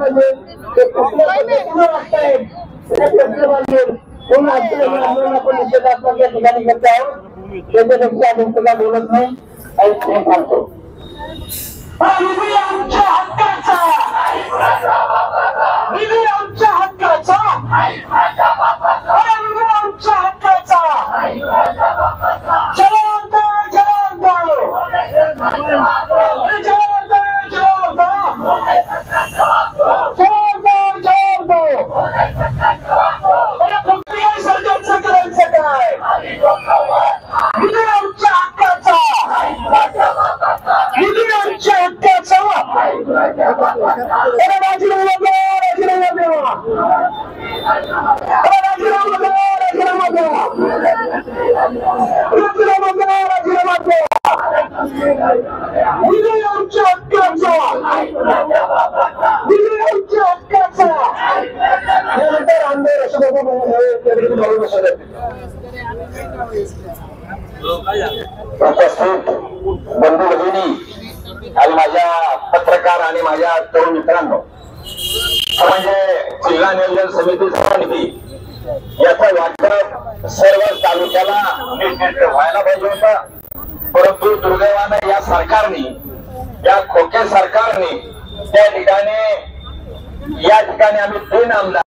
पाहिजे ते कुठल्या पद्धतीनं वागतायत त्या प्रश्न पाहिजे कोण आंदोलन आपण निषेधात्मक या ठिकाणी करत आहोत त्याच्यापेक्षा आपण सुद्धा बोलत नाही आणि सांगतो आमच्या हक्काचा निधी आमच्या हक्काचा आमच्या हक्काचा सरकारचं करायचं काय निधी आमच्या हक्काचा निधी आमच्या हक्काचा राजीनामा द्या राजीनामा द्या राजीनामा द्या राजीनामा द्या राजीनामा द्या राजीनामा द्या निधी आमच्या हक्काचा निधी आमच्या हक्काचा यानंतर आमदार अशोक उपस्थित बंधू भगिनी आणि माझ्या पत्रकार आणि माझ्या तरुण मित्रांनो म्हणजे जिल्हा नियोजन समितीचा निधी याचा वाटप सर्व तालुक्याला नीटनेटके व्हायला पाहिजे होता परंतु दुर्दैवाने या सरकारने या खोके सरकारने त्या ठिकाणी आम्ही 3 आमदार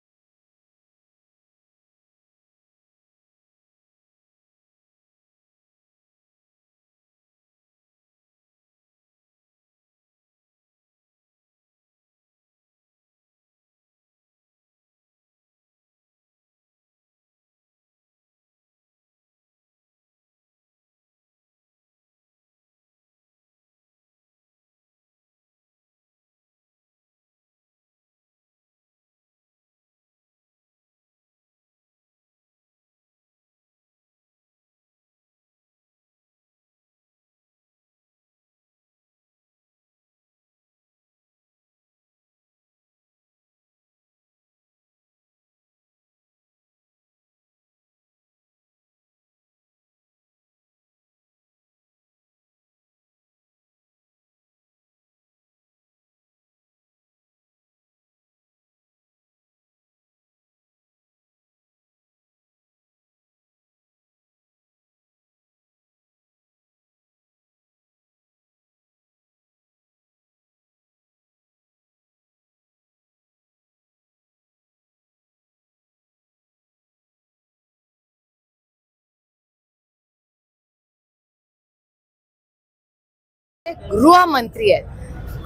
गृहमंत्री आहेत.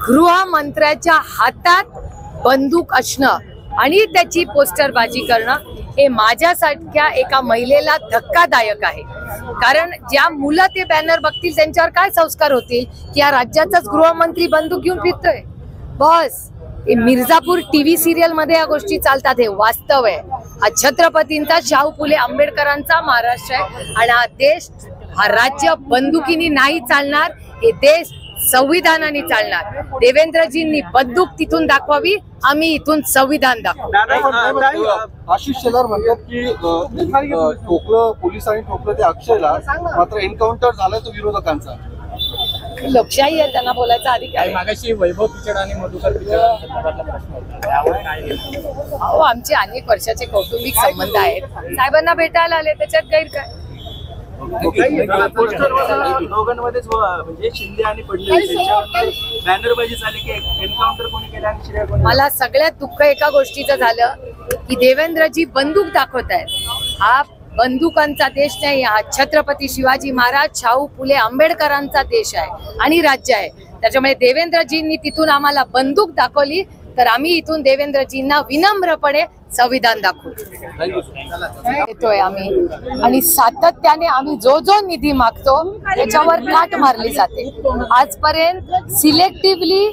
गृहमंत्र्याच्या हातात बंदूक असणं आणि त्याची पोस्टरबाजी करणं हे माझ्यासारख्या एका महिलेला धक्कादायक आहे. कारण ज्या मुलं ते बॅनर बघतील त्यांच्यावर काय संस्कार होतील की या राज्याचाच गृहमंत्री बंदूक घेऊन फिरतोय. बस मिर्झापूर टीव्ही सिरियल मध्ये या गोष्टी चालतात. हे वास्तव आहे. हा छत्रपतींचा शाहू फुले आंबेडकरांचा महाराष्ट्र आहे आणि हा देश हा राज्य बंदुकीने नाही चालणार. हे देश संविधानाने चालणार. देवेंद्रजींनी बंदूक तिथून दाखवावी, आम्ही इथून संविधान दाखवू. आशिष शेलार म्हणतात की ठोकलं पोलिसांनी ठोकलं ते अक्षयला, मात्र एन्काउंटर झाला तो विरोधकांचा. लोकशाही आहे, त्यांना बोलायचा अधिकार. मागाशी वैभव पिचड आणि मधुकर पिचड आमचे अनेक वर्षाचे कौटुंबिक संबंध आहेत. साहेबांना भेटायला आले, त्याच्यात गैर काय. दोघांमध्येच म्हणजे शिंदे आणि फडणवीस बॅनरबाजी झाली की एन्काउंटर कोणी केलं आणि शिर्या कोणी. मला सगळ्यात दुःख एका गोष्टीचं झालं की देवेंद्रजी बंदूक दाखवत आहेत. हा बंदुकांचा देश नाही, हा छत्रपती शिवाजी महाराज शाहू फुले आंबेडकरांचा देश आहे आणि राज्य आहे. त्याच्यामुळे देवेंद्रजींनी तिथून आम्हाला बंदूक दाखवली तर आम्ही इथून देवेंद्रजींना विनम्रपणे संविधान दाखवू येतोय आम्ही. आणि सातत्याने आम्ही जो जो निधी मागतो त्याच्यावर काट मारली जाते. आजपर्यंत सिलेक्टिव्हली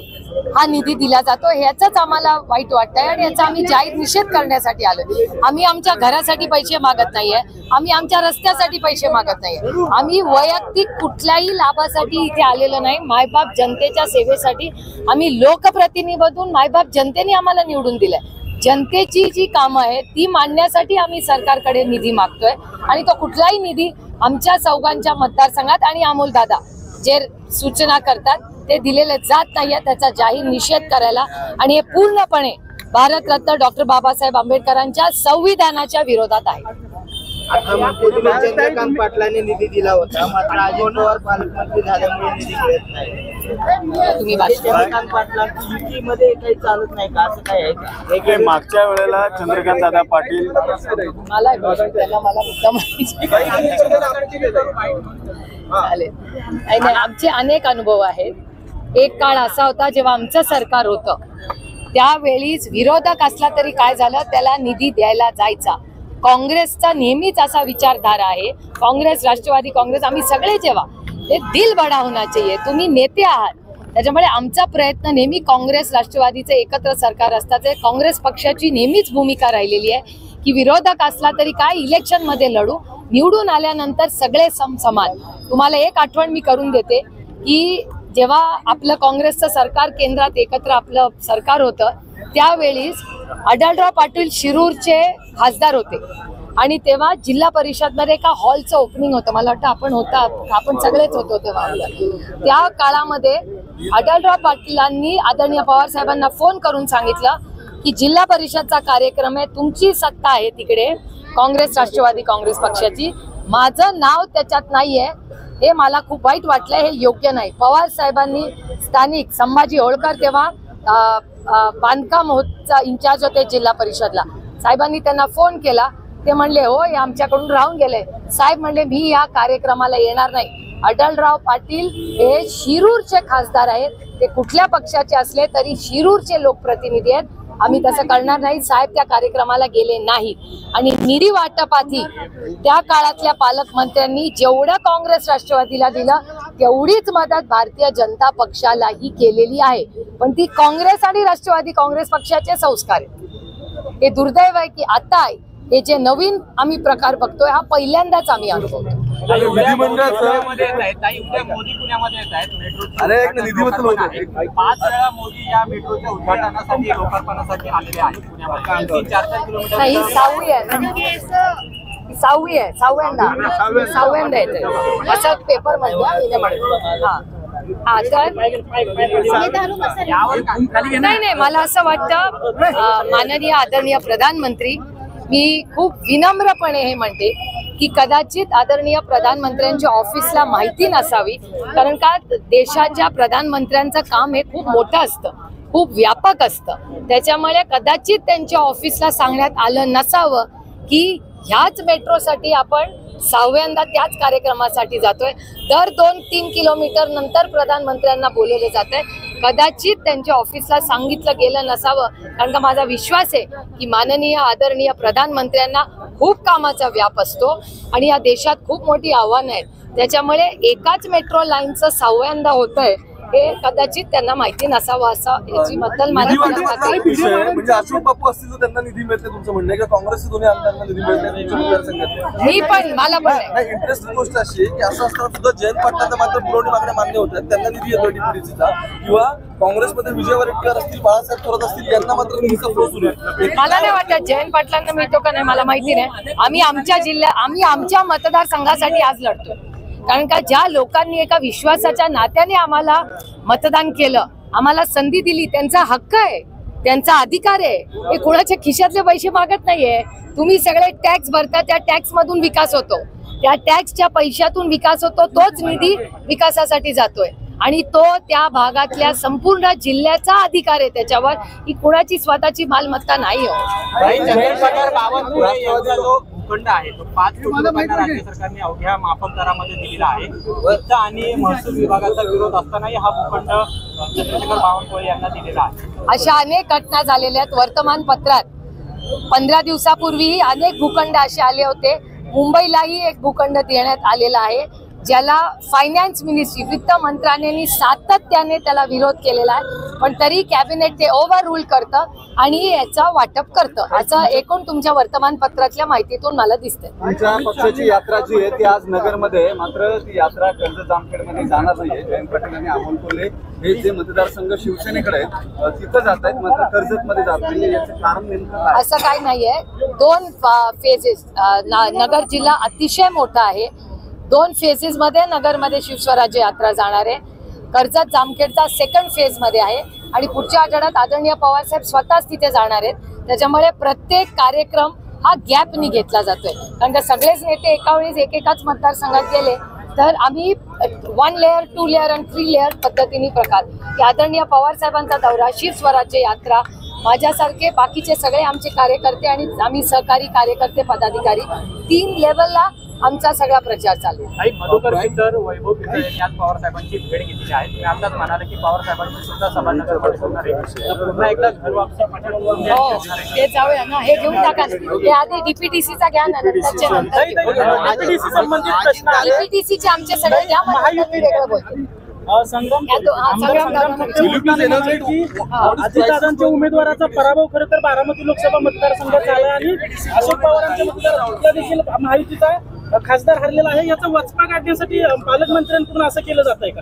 हा निधी दिला जातो, ह्याच आम्हाला वाईट वाटतंय आणि याचा आम्ही जाहीर निषेध करण्यासाठी आलोय. आम्ही आमच्या घरासाठी पैसे मागत नाहीये, आम्ही आमच्या रस्त्यासाठी पैसे मागत नाहीये, आम्ही वैयक्तिक कुठल्याही लाभासाठी इथे आलेलो नाही. मायबाप जनतेच्या सेवेसाठी आम्ही लोकप्रतिनिधीमधून मायबाप जनतेने आम्हाला निवडून दिलंय. जनतेची जी कामं आहेत ती मांडण्यासाठी आम्ही सरकारकडे निधी मागतोय आणि तो कुठलाही निधी आमच्या चौघांच्या मतदारसंघात आणि अमोल दादा जे सूचना करतात ते दिलेलं जात नाहीये, त्याचा जाहीर निषेध करायला आणि हे पूर्णपणे भारतरत्न डॉक्टर बाबासाहेब आंबेडकरांच्या संविधानाच्या विरोधात आहे. आता म्हणते तुम्ही चंद्रकांत पाटलांनी निधी दिला होता, मात्र अजित पवार पालकमंत्री झाल्यामुळे निधी मिळत नाही. तुम्ही चंद्रकांत पाटलांची युतीमध्ये काही चालत नाही का, असं काय आहे का? मागच्या वेळेला चंद्रकांत दादा पाटील मला मुद्दा चालेल. नाही, आमचे अनेक अनुभव आहेत. एक काळ असा होता जेव्हा आमचं सरकार होतं, त्यावेळीच विरोधक असला तरी काय झालं, त्याला निधी द्यायला जायचा. काँग्रेसचा नेहमीच असा विचारधारा आहे, काँग्रेस, राष्ट्रवादी काँग्रेस, आम्ही सगळे जेव्हा ते दिल बडा होना चाहिए, तुम्ही नेते आहात, त्याच्यामुळे आमचा प्रयत्न नेहमी काँग्रेस राष्ट्रवादीचे एकत्र सरकार असतात. काँग्रेस पक्षाची नेहमीच भूमिका राहिलेली आहे की विरोधक असला तरी काय, इलेक्शन मध्ये लढू, निवडून आल्यानंतर सगळे समान. तुम्हाला एक आठवण मी करून देते की जेव्हा आपलं काँग्रेसचं सरकार केंद्रात एकत्र आपलं सरकार होतं, त्यावेळीच आढळराव पाटील शिरूरचे खासदार होते आणि तेव्हा जिल्हा परिषद मध्ये एका हॉलचं ओपनिंग होतं. मला वाटतं आपण सगळेच होतो तेव्हा. त्या काळामध्ये आढळराव पाटीलांनी आदरणीय पवार साहेबांना फोन करून सांगितलं की जिल्हा परिषदचा कार्यक्रम आहे, तुमची सत्ता आहे तिकडे काँग्रेस राष्ट्रवादी काँग्रेस पक्षाची, माझं नाव त्याच्यात नाहीये, हे मला खूप वाईट वाटलंय, हे योग्य नाही. पवार साहेबांनी स्थानिक संभाजी होळकर तेव्हा बांधकाम इंचार्ज होते जिल्हा परिषदला, साहेबांनी त्यांना फोन केला. ते म्हणले हो, हे आमच्याकडून राहून गेले. साहेब म्हणले मी या कार्यक्रमाला येणार नाही. आढळराव पाटील हे शिरूरचे खासदार आहेत, ते कुठल्या पक्षाचे असले तरी शिरूरचे लोकप्रतिनिधी आहेत, आम्ही तसं करणार नाही. साहेब त्या कार्यक्रमाला गेले नाहीत आणि निधी वाटपातही त्या काळातल्या पालकमंत्र्यांनी जेवढं काँग्रेस राष्ट्रवादीला दिलं तेवढीच मदत भारतीय जनता पक्षालाही केलेली आहे. पण ती काँग्रेस आणि राष्ट्रवादी काँग्रेस पक्षाचे संस्कार आहेत. हे दुर्दैव आहे की आता हे जे नवीन आम्ही प्रकार बघतोय हा पहिल्यांदाच आम्ही अनुभवतो. उद्घाटनासाठी लोकार्पणासाठी आलेले आहेत पुण्यामध्ये. 3-4 किलोमीटर नाही, सहाव्यांदा येते असं पेपर मध्ये. नाही, मला असं वाटतं माननीय आदरणीय प्रधानमंत्री, मी खूप विनम्रपणे हे म्हणते की कदाचित आदरणीय प्रधानमंत्र्यांच्या ऑफिसला माहिती नसावी, कारण का देशाच्या प्रधानमंत्र्यांचं काम हे खूप मोठं असतं, खूप व्यापक असतं, त्याच्यामुळे कदाचित त्यांच्या ऑफिसला सांगण्यात आलं नसावं की ह्याच मेट्रोसाठी आपण 6व्यांदा त्याच कार्यक्रमासाठी जातोय. दर 2-3 किलोमीटर नंतर प्रधानमंत्र्यांना बोलवले जाते. कदाचित त्यांच्या ऑफिसला सांगितलं गेलं नसावं, कारण का माझा विश्वास आहे की माननीय आदरणीय प्रधानमंत्र्यांना खूप कामाचा व्याप असतो आणि या देशात खूप मोठी आव्हानं आहेत, त्याच्यामुळे एकाच मेट्रो लाईनचं 6व्यांदा होतंय हे कदाचित त्यांना माहिती नसावं असं याची बद्दल म्हणजे अशोक बापू असतील तर त्यांना निधी मिळते तुमचं म्हणणं आहे का काँग्रेसचे दोन्ही आमदारांना निधी मिळते? मी पण मला पण इंटरेस्टिंग गोष्ट अशी आहे की असं असताना सुद्धा जयंत पाटलांना मात्र पुरवणी मागण्या मान्य होतात, त्यांना निधी येतो डीपीडीसीचा, किंवा काँग्रेसमध्ये विजय वडेट्टीवार असतील, बाळासाहेब थोरात असतील, यांना मात्र निधीचा फ्लो सुरू आहे. मला नाही वाटत जयंत पाटलांना मिळतो का नाही मला माहिती नाही. आम्ही आमच्या मतदारसंघासाठी आज लढतो, कारण का ज्या लोकांनी एका विश्वासाच्या नात्याने आम्हाला मतदान केलं, आम्हाला संधी दिली, त्यांचा हक्क आहे, त्यांचा अधिकार आहे. हे कोणाच्या खिशातले पैसे मागत नाहीये. तुम्ही सगळे टॅक्स भरता, त्या टॅक्स मधून विकास होतो, त्या टॅक्सच्या पैशातून विकास होतो, तोच निधी विकासासाठी जातोय आणि तो त्या भागातल्या संपूर्ण जिल्ह्याचा अधिकार आहे. त्याच्यावर ही कुणाची स्वतःची मालमत्ता नाही हो. भूखंड आहे तो 5 कोटी रुपयांना राज्य सरकारने अवघ्या माफक दरामध्ये दिलेला आहे. वित्त आणि महसूल विभागाचा विरोध असतानाही हा भूखंड चंद्रशेखर बावनकुळे यांना दिलेला आहे. अशा अनेक घटना झालेल्या आहेत. वर्तमानपत्रात 15 दिवसापूर्वी अनेक भूखंड असे आले होते. मुंबईलाही एक भूखंड देण्यात आलेला आहे, ज्याला फायनान्स मिनिस्ट्री, वित्त मंत्रालयाने सातत्याने त्याला विरोध केलेला आहे, पण तरी कॅबिनेट ते ओव्हर रूल करतं आणि याचा वाटप करतं, असं एकूण तुमच्या वर्तमानपत्रातल्या माहितीतून मला दिसतंय. तुमच्या पक्षाची यात्रा जी आहे ती आज नगरमध्ये, मात्र ती यात्रा कर्जत जामखेडमध्ये जाणार नाहीये. जयंत पाटील आणि अमोल कोल्हे हे जे मतदारसंघ शिवसेनेकडे आहेत तिथं जात आहेत, मात्र कर्जतमध्ये जात नाही. याचं कारण नेमकं काय? असं काही नाहीये. 2 फेजेस, नगर जिल्हा अतिशय मोठा आहे. 2 फेजेस मध्ये नगरमध्ये शिवस्वराज्य यात्रा जाणार आहे. कर्जत जामखेडचा सेकंड फेज मध्ये आहे आणि पुढच्या आठवड्यात आदरणीय पवार साहेब स्वतःच तिथे जाणार आहेत. त्याच्यामुळे प्रत्येक कार्यक्रम हा गॅपनी घेतला जातोय, कारण का सगळेच नेते एका वेळेस एकेकाच मतदारसंघात गेले तर आम्ही 1 लेअर 2 लेअर आणि 3 लेअर पद्धतीने प्रकार की आदरणीय पवार साहेबांचा दौरा, शिव स्वराज्य यात्रा, माझ्यासारखे बाकीचे सगळे आमचे कार्यकर्ते आणि आम्ही सहकारी कार्यकर्ते पदाधिकारी 3 लेवलला आमचा सगळा प्रचार चालू आहे. मधुकर पिचर, वैभव पिचर यांनी आज पवार साहेबांची भेट घेतलेली आहे. तुम्ही आताच म्हणाले की पवार साहेबांची सुद्धा सभा नगरमध्ये होणार आहे. तर पुन्हा एकदा घर वापसी पाटील हो ते जाऊया ना, हे घेऊन टाका. हे आधी डीपीटीसीचा घ्या ना, त्याच्यानंतर डीपीटीसीचे आमचे सगळे घ्या, मग नंतर मी वेगळं बोलतो. अजितदादांच्या उमेदवाराचा पराभव खरं तर बारामती लोकसभा मतदारसंघात झाला आणि अशोक पवारांच्या मतदारसंघात देखील महायुतीचा खासदार हरलेला आहे. याचा वचपा काढण्यासाठी पालकमंत्र्यांकडून असं केलं जात आहे का?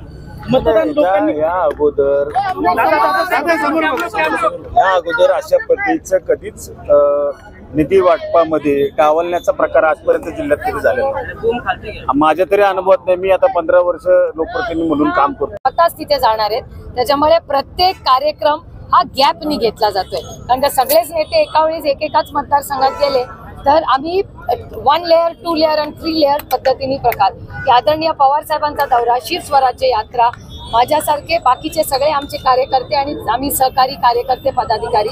मतदान लोकांनी या अगोदर अशा पद्धतीचं कधीच निधी वाटपामध्ये डावलण्याचा प्रकार आजपर्यंत जिल्ह्यात कधी झालेला नाही. माझ्या तरी अनुभवात नाही. मी आता 15 वर्ष लोकप्रतिनिधी म्हणून काम करतो. स्वतःच तिथे जाणार आहेत. त्याच्यामुळे प्रत्येक कार्यक्रम हा गॅपनी घेतला जातोय, कारण का सगळेच नेते एका वेळेस एकेकाच मतदारसंघात गेले तर आम्ही 1 लेअर 2 लेअर आणि 3 लेअर पद्धतीने प्रकार की आदरणीय पवार साहेबांचा दौरा, शिव स्वराज्य यात्रा, माझ्यासारखे बाकीचे सगळे आमचे कार्यकर्ते आणि आम्ही सहकारी कार्यकर्ते पदाधिकारी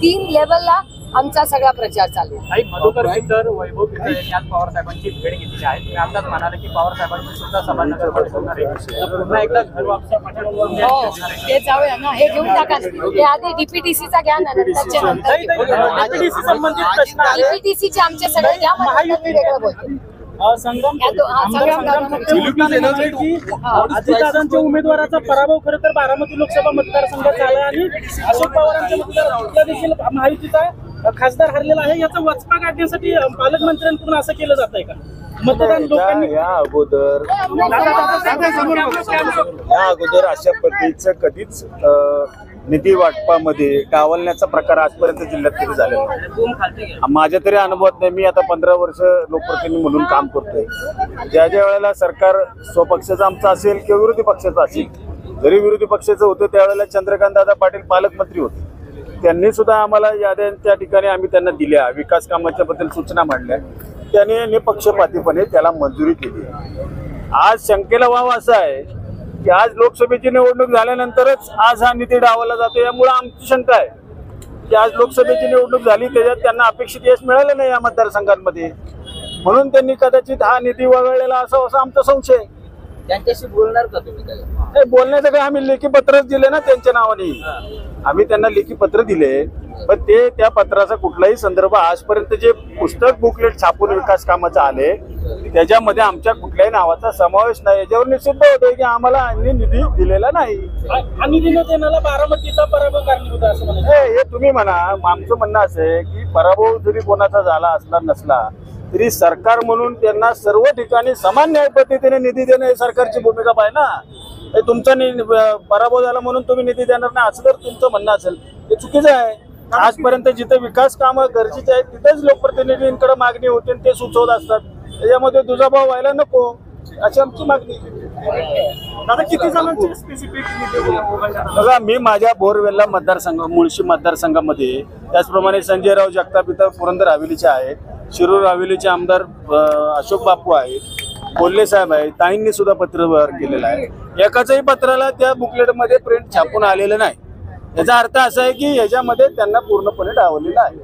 3 लेवलला आमचा सगळा प्रचार चालू आहे. मधुकर पिचर, वैभव पिचर यांनी आज पवार साहेबांची भेट घेतलेली आहे. तुम्ही आताच म्हणाले की पवार साहेबांची सुद्धा सभा नगरमध्ये होणार आहे. तर पुन्हा एकदा घर वापसी पाटील हो ते जाऊया ना, हे घेऊन टाका. हे आधी डीपीटीसीचा घ्या ना, त्याच्यानंतर डीपीटीसीचे आमचे सगळे घ्या, मग नंतर मी वेगळं बोलतो. अजितदादांच्या उमेदवाराचा पराभव खरं तर बारामती लोकसभा मतदारसंघात झाला आणि अशोक पवारांच्या मतदारसंघात देखील महायुतीचा खासदार हरलेला आहे. याचा वचपा काढण्यासाठी पालकमंत्र्यांकडून असं केलं जात आहे का? मतदान लोकांनी या अगोदर अशा पद्धतीचं कधीच निधी वाटपामध्ये डावलण्याचा प्रकार आजपर्यंत जिल्ह्यात कधी झालेला नाही. माझ्या तरी अनुभवात नाही. मी आता 15 वर्ष लोकप्रतिनिधी म्हणून काम करतोय. ज्या ज्या वेळेला सरकार स्वपक्षाचं आमचं असेल किंवा विरोधी पक्षाचं असेल, जरी विरोधी पक्षाचं होतं त्यावेळेला चंद्रकांत दादा पाटील पालकमंत्री होते. त्यांनी सुद्धा आम्हाला याद्या त्या ठिकाणी आम्ही त्यांना दिल्या, विकास कामाच्या बद्दल सूचना मांडल्या. त्याने निपक्षपातीपणे त्याला मंजुरी केली. आज शंकेला वाव असा आहे की आज लोकसभेची निवडणूक झाल्यानंतरच आज हा निधी डावला जातो. यामुळे आमची शंका आहे की आज लोकसभेची निवडणूक झाली, त्याच्यात त्यांना अपेक्षित यश मिळालं नाही या मतदारसंघांमध्ये, म्हणून त्यांनी कदाचित हा निधी वगळलेला असा आमचा संशय. त्यांच्याशी बोलणार का तुम्ही? बोलण्याचं काय, आम्ही लेखी पत्रच दिले ना त्यांच्या नावाने. आम्ही त्यांना लेखी पत्र दिले, पण ते त्या पत्राचा कुठलाही संदर्भ आजपर्यंत जे पुस्तक बुकलेट छापून विकास कामाचं आले त्याच्यामध्ये आमच्या कुठल्याही नावाचा समावेश नाही. याच्यावर निश्चित होतोय की आम्हाला निधी दिलेला नाही. बारामतीचा पराभव कारणीभूत असं म्हणा. हे तुम्ही म्हणा, आमचं म्हणणं असं आहे की पराभव जरी कोणाचा झाला असला नसला तरी सरकार म्हणून त्यांना सर्व ठिकाणी समान न्याय पद्धतीने निधी देणं हे सरकारची भूमिका आहे ना. हे तुमचा पराभव झाला म्हणून तुम्ही निधी देणार नाही असं जर तुमचं म्हणणं असेल ते चुकीचं आहे. आजपर्यंत जिथे विकास कामं गरजेचे आहेत तिथेच लोकप्रतिनिधींकडे मागणी होते ते सुचवत असतात. त्याच्यामध्ये दुजाभाव व्हायला नको अशी आमची मागणी. दादा किती जणांची स्पेसिफिक बघा, मी माझ्या बोरवेल्ला मतदारसंघ, मुळशी मतदारसंघामध्ये, त्याचप्रमाणे संजयराव जगताप इथं पुरंदर हवेलीचे आहेत, शिरूर हवेलीचे आमदार अशोक बापू आहेत, कोल्हे साहेब आहेत, ताईंनी सुद्धा पत्र व्यवहार केलेला आहे. एकाचंही पत्राला त्या बुकलेटमध्ये प्रिंट छापून आलेलं नाही. याचा अर्थ असा आहे की याच्यामध्ये त्यांना पूर्णपणे डावलेलं आहे.